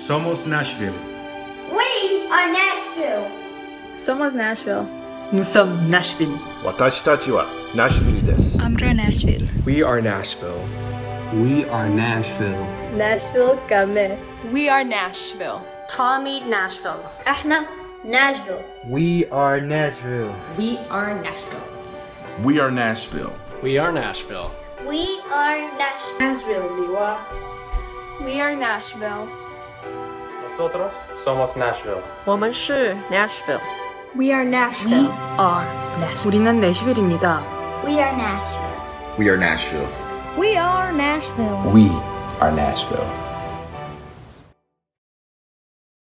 Somos Nashville. We are Nashville. Somos Nashville. Nous sommes Nashville. 私たちはナッシュビルです。 Under Nashville. We are Nashville. We are Nashville. Nashville kami. We are Nashville. Tommy Nashville. احنا Nashville. We are Nashville. We are Nashville. We are Nashville. We are Nashville. We are Nashville. Nashville, Liwa. We are Nashville. Nosotros somos Nashville. 我们是 Nashville. We are Nashville. Are Nashville. 우리는 내시빌입니다. We are Nashville. We are Nashville. We are Nashville. We are Nashville.